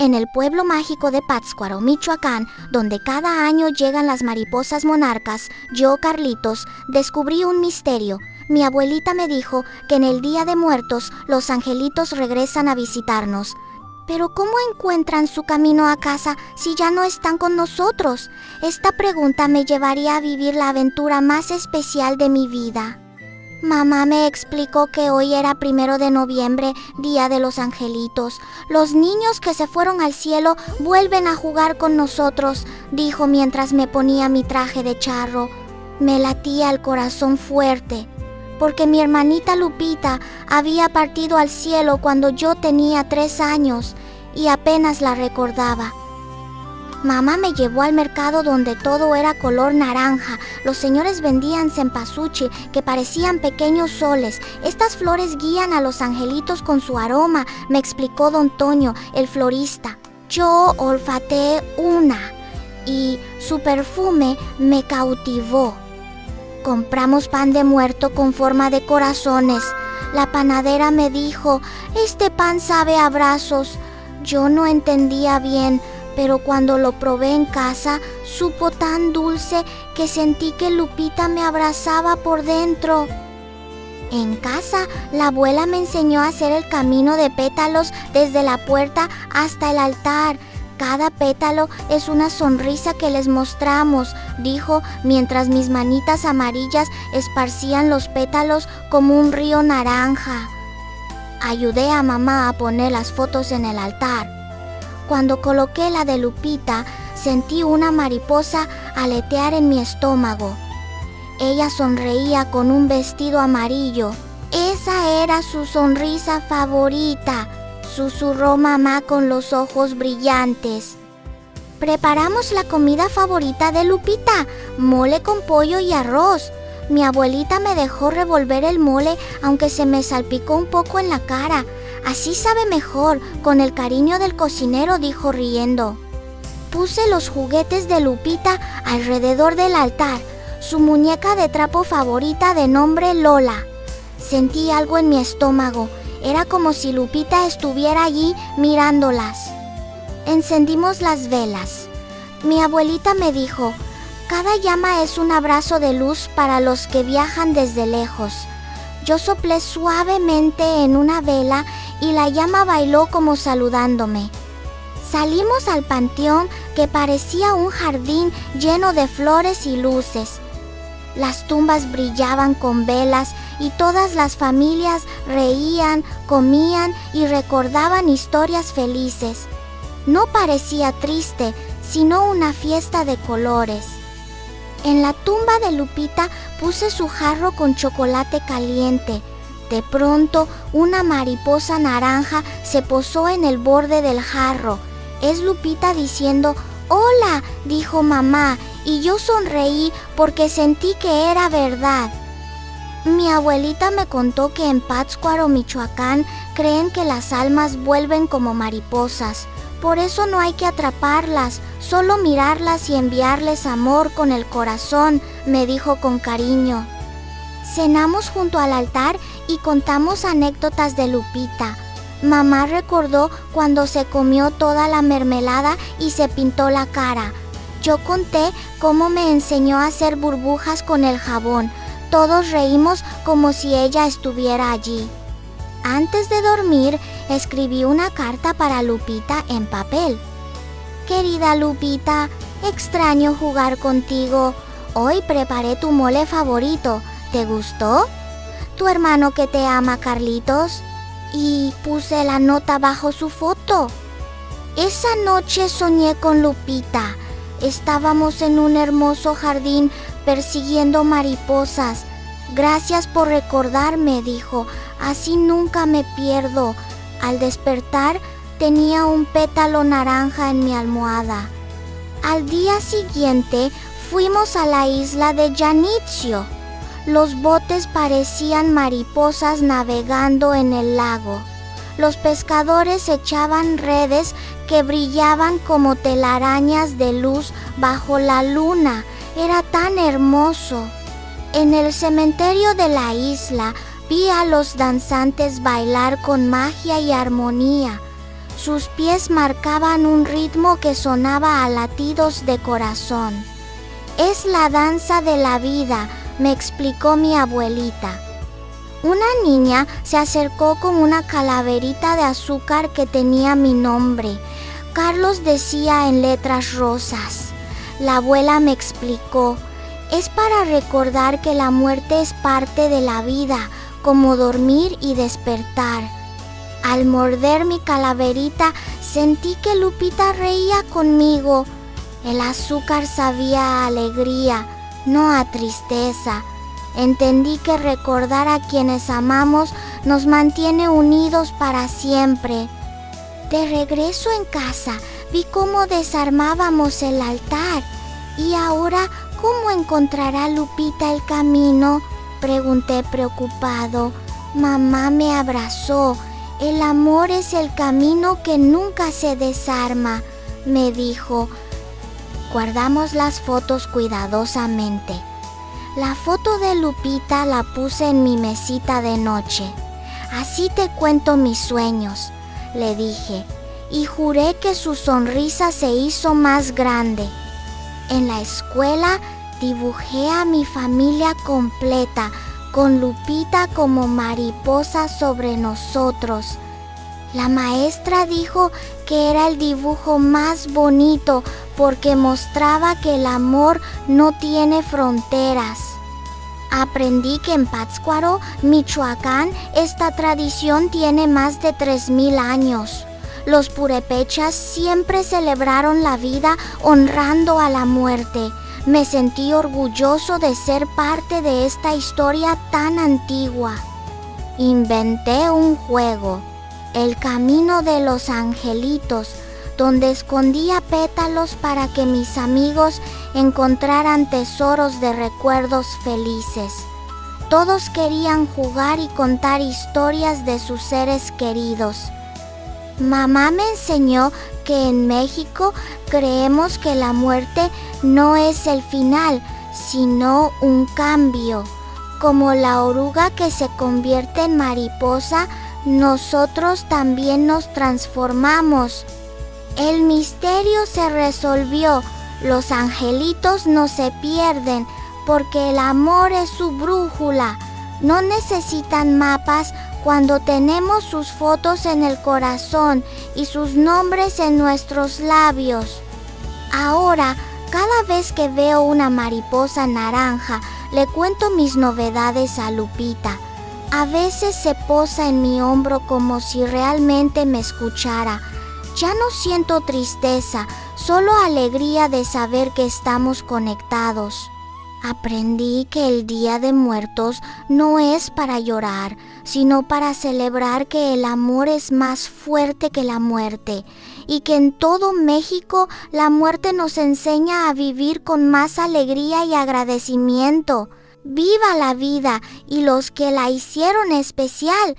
En el pueblo mágico de Pátzcuaro, Michoacán, donde cada año llegan las mariposas monarcas, yo, Carlitos, descubrí un misterio. Mi abuelita me dijo que en el Día de Muertos los angelitos regresan a visitarnos. Pero ¿cómo encuentran su camino a casa si ya no están con nosotros? Esta pregunta me llevaría a vivir la aventura más especial de mi vida. Mamá me explicó que hoy era 1 de noviembre, Día de los Angelitos. Los niños que se fueron al cielo vuelven a jugar con nosotros, dijo mientras me ponía mi traje de charro. Me latía el corazón fuerte, porque mi hermanita Lupita había partido al cielo cuando yo tenía 3 años y apenas la recordaba. Mamá me llevó al mercado donde todo era color naranja. Los señores vendían cempasúchil que parecían pequeños soles. Estas flores guían a los angelitos con su aroma, me explicó don Toño, el florista. Yo olfateé una y su perfume me cautivó. Compramos pan de muerto con forma de corazones. La panadera me dijo, este pan sabe a abrazos. Yo no entendía bien, pero cuando lo probé en casa, supo tan dulce que sentí que Lupita me abrazaba por dentro. En casa, la abuela me enseñó a hacer el camino de pétalos desde la puerta hasta el altar. Cada pétalo es una sonrisa que les mostramos, dijo mientras mis manitas amarillas esparcían los pétalos como un río naranja. Ayudé a mamá a poner las fotos en el altar. Cuando coloqué la de Lupita, sentí una mariposa aletear en mi estómago. Ella sonreía con un vestido amarillo. Esa era su sonrisa favorita, susurró mamá con los ojos brillantes. Preparamos la comida favorita de Lupita, mole con pollo y arroz. Mi abuelita me dejó revolver el mole, aunque se me salpicó un poco en la cara. Así sabe mejor, con el cariño del cocinero, dijo riendo. Puse los juguetes de Lupita alrededor del altar, su muñeca de trapo favorita de nombre Lola. Sentí algo en mi estómago, era como si Lupita estuviera allí mirándolas. Encendimos las velas. Mi abuelita me dijo, cada llama es un abrazo de luz para los que viajan desde lejos. Yo soplé suavemente en una vela y la llama bailó como saludándome. Salimos al panteón que parecía un jardín lleno de flores y luces. Las tumbas brillaban con velas y todas las familias reían, comían y recordaban historias felices. No parecía triste, sino una fiesta de colores. En la tumba de Lupita puse su jarro con chocolate caliente. De pronto, una mariposa naranja se posó en el borde del jarro. Es Lupita diciendo, «Hola», dijo mamá, y yo sonreí porque sentí que era verdad. Mi abuelita me contó que en Pátzcuaro, Michoacán, creen que las almas vuelven como mariposas. Por eso no hay que atraparlas, solo mirarlas y enviarles amor con el corazón, me dijo con cariño. Cenamos junto al altar y contamos anécdotas de Lupita. Mamá recordó cuando se comió toda la mermelada y se pintó la cara. Yo conté cómo me enseñó a hacer burbujas con el jabón. Todos reímos como si ella estuviera allí. Antes de dormir, escribí una carta para Lupita en papel. Querida Lupita, extraño jugar contigo. Hoy preparé tu mole favorito. ¿Te gustó? Tu hermano que te ama, Carlitos. Y puse la nota bajo su foto. Esa noche soñé con Lupita. Estábamos en un hermoso jardín persiguiendo mariposas. Gracias por recordarme, dijo. Así nunca me pierdo. Al despertar, tenía un pétalo naranja en mi almohada. Al día siguiente, fuimos a la isla de Janitzio. Los botes parecían mariposas navegando en el lago. Los pescadores echaban redes que brillaban como telarañas de luz bajo la luna. Era tan hermoso. En el cementerio de la isla vi a los danzantes bailar con magia y armonía. Sus pies marcaban un ritmo que sonaba a latidos de corazón. Es la danza de la vida, me explicó mi abuelita. Una niña se acercó con una calaverita de azúcar que tenía mi nombre. Carlos decía en letras rosas. La abuela me explicó, es para recordar que la muerte es parte de la vida, como dormir y despertar. Al morder mi calaverita, sentí que Lupita reía conmigo. El azúcar sabía a alegría, no a tristeza. Entendí que recordar a quienes amamos nos mantiene unidos para siempre. De regreso en casa, vi cómo desarmábamos el altar. ¿Y ahora cómo encontrará Lupita el camino?, pregunté preocupado. Mamá me abrazó. El amor es el camino que nunca se desarma, me dijo. Guardamos las fotos cuidadosamente. La foto de Lupita la puse en mi mesita de noche. Así te cuento mis sueños, le dije, y juré que su sonrisa se hizo más grande. En la escuela dibujé a mi familia completa, con Lupita como mariposa sobre nosotros. La maestra dijo que era el dibujo más bonito porque mostraba que el amor no tiene fronteras. Aprendí que en Pátzcuaro, Michoacán, esta tradición tiene más de 3000 años. Los purépechas siempre celebraron la vida honrando a la muerte. Me sentí orgulloso de ser parte de esta historia tan antigua. Inventé un juego, el camino de los angelitos, donde escondía pétalos para que mis amigos encontraran tesoros de recuerdos felices. Todos querían jugar y contar historias de sus seres queridos. Mamá me enseñó que en México creemos que la muerte no es el final, sino un cambio. Como la oruga que se convierte en mariposa, nosotros también nos transformamos. El misterio se resolvió. Los angelitos no se pierden porque el amor es su brújula. No necesitan mapas cuando tenemos sus fotos en el corazón y sus nombres en nuestros labios. Ahora, cada vez que veo una mariposa naranja, le cuento mis novedades a Lupita. A veces se posa en mi hombro como si realmente me escuchara. Ya no siento tristeza, solo alegría de saber que estamos conectados. Aprendí que el Día de Muertos no es para llorar, sino para celebrar que el amor es más fuerte que la muerte y que en todo México la muerte nos enseña a vivir con más alegría y agradecimiento. ¡Viva la vida y los que la hicieron especial!